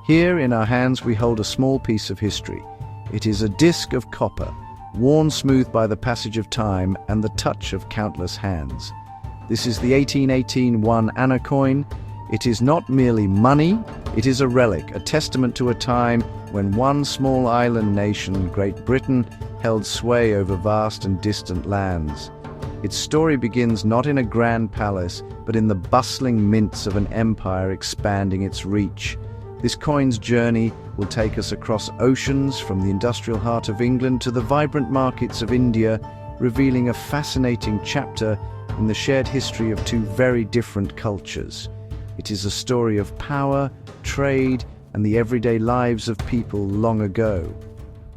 Here in our hands we hold a small piece of history. It is a disc of copper, worn smooth by the passage of time and the touch of countless hands. This is the 1818 1 anna coin. It is not merely money, it is a relic, a testament to a time when one small island nation, Great Britain, held sway over vast and distant lands. Its story begins not in a grand palace, but in the bustling mints of an empire expanding its reach. This coin's journey will take us across oceans, from the industrial heart of England to the vibrant markets of India, revealing a fascinating chapter in the shared history of two very different cultures. It is a story of power, trade, and the everyday lives of people long ago.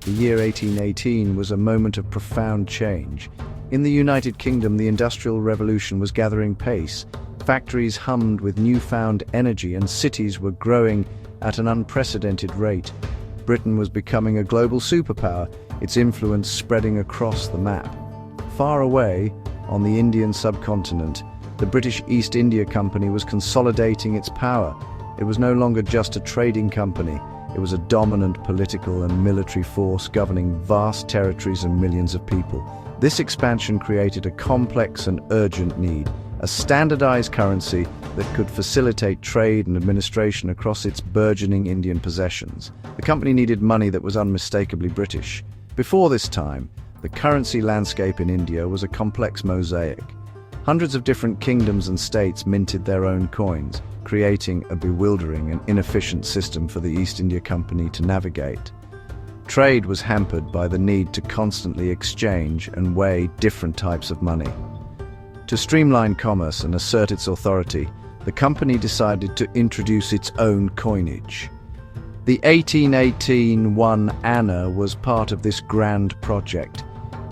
The year 1818 was a moment of profound change. In the United Kingdom, the Industrial Revolution was gathering pace. Factories hummed with newfound energy and cities were growing at an unprecedented rate. Britain was becoming a global superpower, its influence spreading across the map. Far away, on the Indian subcontinent, the British East India Company was consolidating its power. It was no longer just a trading company, it was a dominant political and military force governing vast territories and millions of people. This expansion created a complex and urgent need, a standardized currency that could facilitate trade and administration across its burgeoning Indian possessions. The company needed money that was unmistakably British. Before this time, the currency landscape in India was a complex mosaic. Hundreds of different kingdoms and states minted their own coins, creating a bewildering and inefficient system for the East India Company to navigate. Trade was hampered by the need to constantly exchange and weigh different types of money. To streamline commerce and assert its authority, the company decided to introduce its own coinage. The 1818 1 anna was part of this grand project.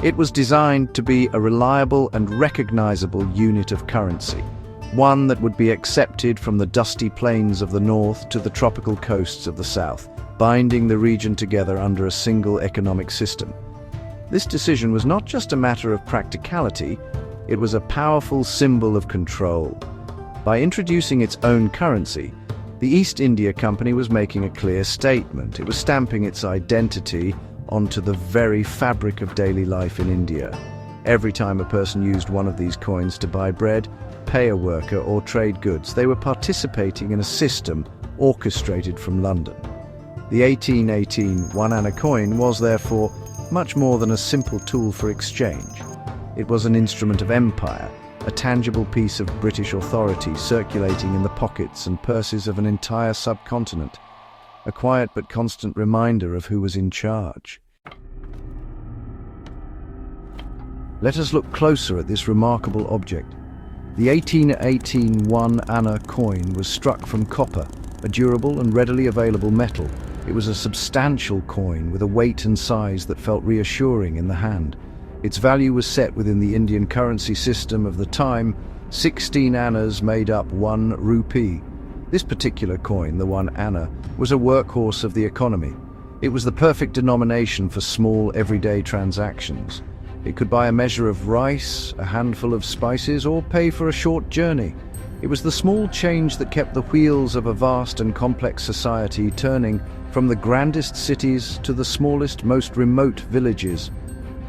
It was designed to be a reliable and recognizable unit of currency, one that would be accepted from the dusty plains of the north to the tropical coasts of the south, binding the region together under a single economic system. This decision was not just a matter of practicality, it was a powerful symbol of control. By introducing its own currency, the East India Company was making a clear statement. It was stamping its identity onto the very fabric of daily life in India. Every time a person used one of these coins to buy bread, pay a worker, or trade goods, they were participating in a system orchestrated from London. The 1818 1 anna coin was therefore much more than a simple tool for exchange. It was an instrument of empire, a tangible piece of British authority circulating in the pockets and purses of an entire subcontinent, a quiet but constant reminder of who was in charge. Let us look closer at this remarkable object. The 1818 1 anna coin was struck from copper, a durable and readily available metal. It was a substantial coin with a weight and size that felt reassuring in the hand. Its value was set within the Indian currency system of the time. 16 annas made up 1 rupee. This particular coin, the 1 anna, was a workhorse of the economy. It was the perfect denomination for small, everyday transactions. It could buy a measure of rice, a handful of spices, or pay for a short journey. It was the small change that kept the wheels of a vast and complex society turning, from the grandest cities to the smallest, most remote villages.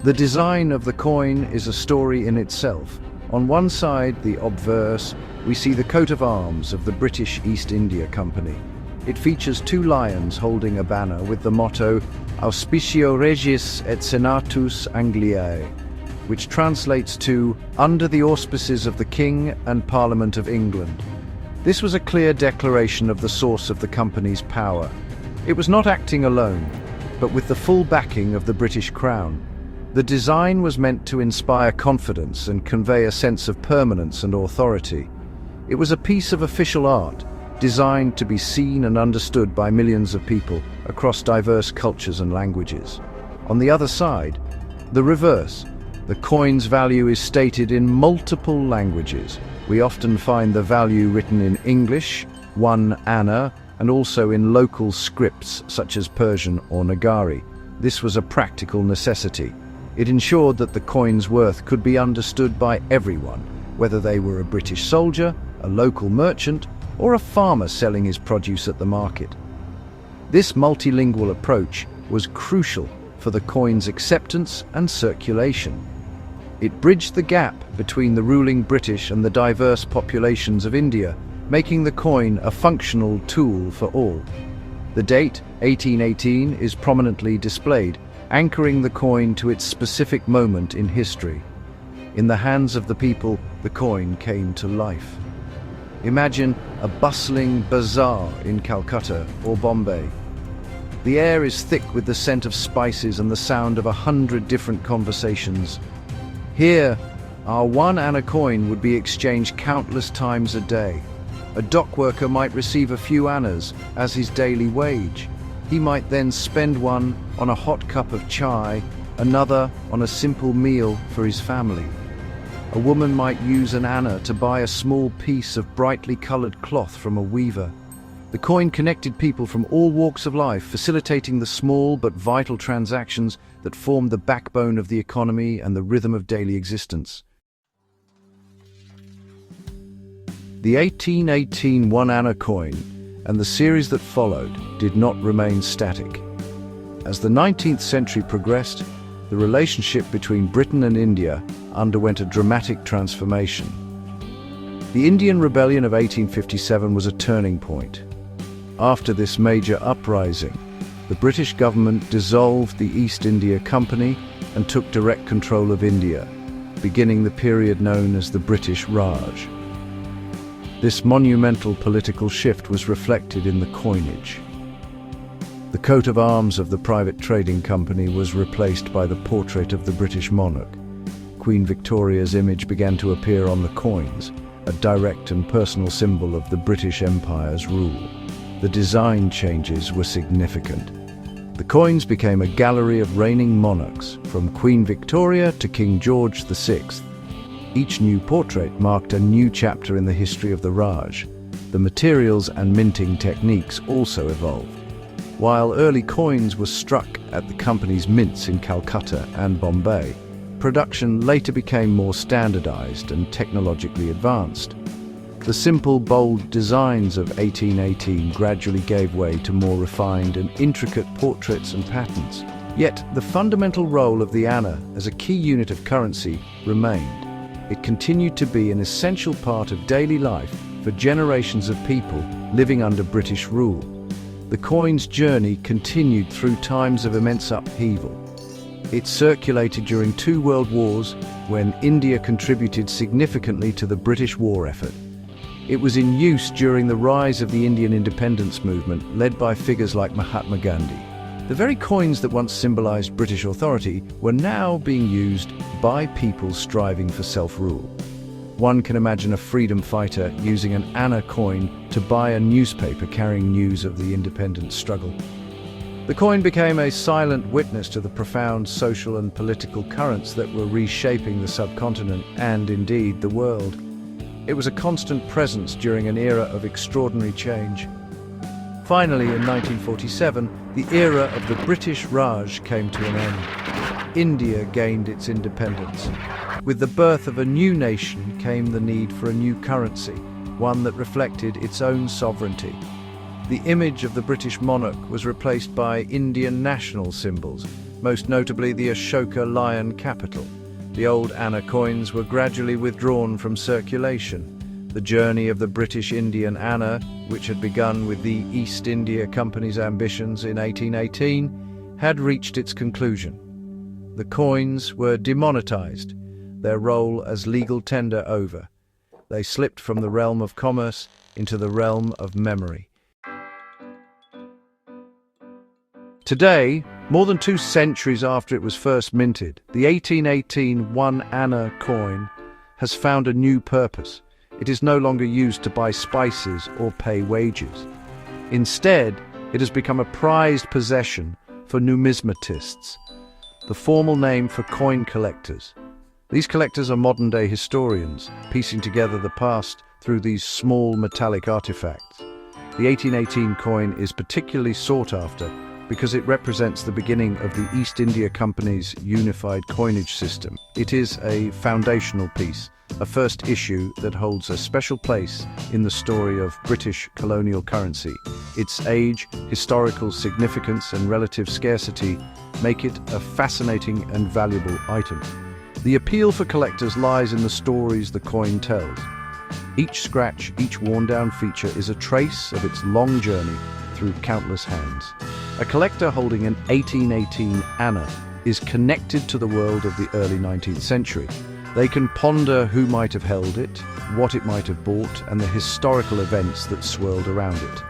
The design of the coin is a story in itself. On one side, the obverse, we see the coat of arms of the British East India Company. It features 2 lions holding a banner with the motto Auspicio Regis et Senatus Angliae, which translates to "Under the auspices of the King and Parliament of England." This was a clear declaration of the source of the company's power. It was not acting alone, but with the full backing of the British Crown. The design was meant to inspire confidence and convey a sense of permanence and authority. It was a piece of official art, designed to be seen and understood by millions of people across diverse cultures and languages. On the other side, the reverse. The coin's value is stated in multiple languages. We often find the value written in English, 1 anna, and also in local scripts such as Persian or Nagari. This was a practical necessity. It ensured that the coin's worth could be understood by everyone, whether they were a British soldier, a local merchant, or a farmer selling his produce at the market. This multilingual approach was crucial for the coin's acceptance and circulation. It bridged the gap between the ruling British and the diverse populations of India, making the coin a functional tool for all. The date, 1818, is prominently displayed, anchoring the coin to its specific moment in history. In the hands of the people, the coin came to life. Imagine a bustling bazaar in Calcutta or Bombay. The air is thick with the scent of spices and the sound of 100 different conversations. Here, our 1 anna coin would be exchanged countless times a day. A dock worker might receive a few annas as his daily wage. He might then spend one on a hot cup of chai, another on a simple meal for his family. A woman might use an anna to buy a small piece of brightly colored cloth from a weaver. The coin connected people from all walks of life, facilitating the small but vital transactions that formed the backbone of the economy and the rhythm of daily existence. The 1818 1 anna coin and the series that followed did not remain static. As the 19th century progressed, the relationship between Britain and India underwent a dramatic transformation. The Indian Rebellion of 1857 was a turning point. After this major uprising, the British government dissolved the East India Company and took direct control of India, beginning the period known as the British Raj. This monumental political shift was reflected in the coinage. The coat of arms of the private trading company was replaced by the portrait of the British monarch. Queen Victoria's image began to appear on the coins, a direct and personal symbol of the British Empire's rule. The design changes were significant. The coins became a gallery of reigning monarchs, from Queen Victoria to King George VI. Each new portrait marked a new chapter in the history of the Raj. The materials and minting techniques also evolved. While early coins were struck at the company's mints in Calcutta and Bombay, production later became more standardized and technologically advanced. The simple, bold designs of 1818 gradually gave way to more refined and intricate portraits and patterns. Yet, the fundamental role of the anna as a key unit of currency remained. It continued to be an essential part of daily life for generations of people living under British rule. The coin's journey continued through times of immense upheaval. It circulated during 2 world wars, when India contributed significantly to the British war effort. It was in use during the rise of the Indian independence movement, led by figures like Mahatma Gandhi. The very coins that once symbolized British authority were now being used by people striving for self-rule. One can imagine a freedom fighter using an anna coin to buy a newspaper carrying news of the independence struggle. The coin became a silent witness to the profound social and political currents that were reshaping the subcontinent and, indeed, the world. It was a constant presence during an era of extraordinary change. Finally, in 1947, the era of the British Raj came to an end. India gained its independence. With the birth of a new nation came the need for a new currency, one that reflected its own sovereignty. The image of the British monarch was replaced by Indian national symbols, most notably the Ashoka lion capital. The old anna coins were gradually withdrawn from circulation. The journey of the British Indian anna, which had begun with the East India Company's ambitions in 1818, had reached its conclusion. The coins were demonetized, their role as legal tender over. They slipped from the realm of commerce into the realm of memory. Today, more than 2 centuries after it was first minted, the 1818 1 anna coin has found a new purpose. It is no longer used to buy spices or pay wages. Instead, it has become a prized possession for numismatists, the formal name for coin collectors. These collectors are modern-day historians, piecing together the past through these small metallic artifacts. The 1818 coin is particularly sought after because it represents the beginning of the East India Company's unified coinage system. It is a foundational piece, a first issue that holds a special place in the story of British colonial currency. Its age, historical significance, and relative scarcity make it a fascinating and valuable item. The appeal for collectors lies in the stories the coin tells. Each scratch, each worn-down feature is a trace of its long journey through countless hands. A collector holding an 1818 Anna is connected to the world of the early 19th century. They can ponder who might have held it, what it might have bought, and the historical events that swirled around it.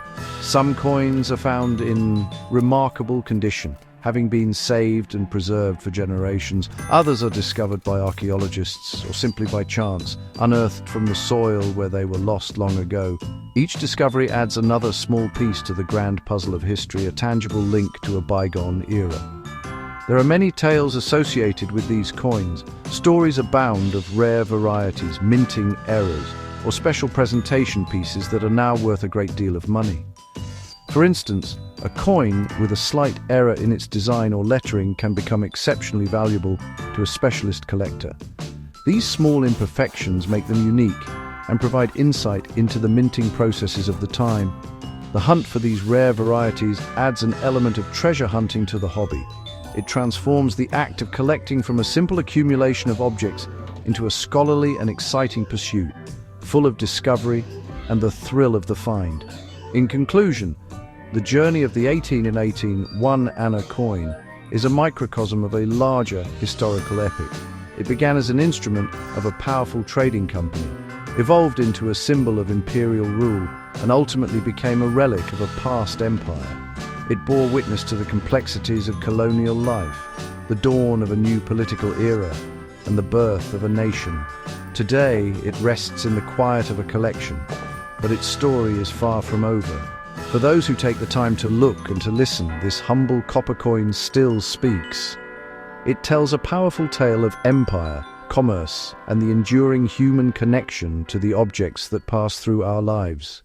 Some coins are found in remarkable condition, having been saved and preserved for generations. Others are discovered by archaeologists or simply by chance, unearthed from the soil where they were lost long ago. Each discovery adds another small piece to the grand puzzle of history, a tangible link to a bygone era. There are many tales associated with these coins. Stories abound of rare varieties, minting errors, or special presentation pieces that are now worth a great deal of money. For instance, a coin with a slight error in its design or lettering can become exceptionally valuable to a specialist collector. These small imperfections make them unique and provide insight into the minting processes of the time. The hunt for these rare varieties adds an element of treasure hunting to the hobby. It transforms the act of collecting from a simple accumulation of objects into a scholarly and exciting pursuit, full of discovery and the thrill of the find. In conclusion, the journey of the 1818 1 Anna coin is a microcosm of a larger historical epic. It began as an instrument of a powerful trading company, evolved into a symbol of imperial rule, and ultimately became a relic of a past empire. It bore witness to the complexities of colonial life, the dawn of a new political era, and the birth of a nation. Today, it rests in the quiet of a collection, but its story is far from over. For those who take the time to look and to listen, this humble copper coin still speaks. It tells a powerful tale of empire, commerce, and the enduring human connection to the objects that pass through our lives.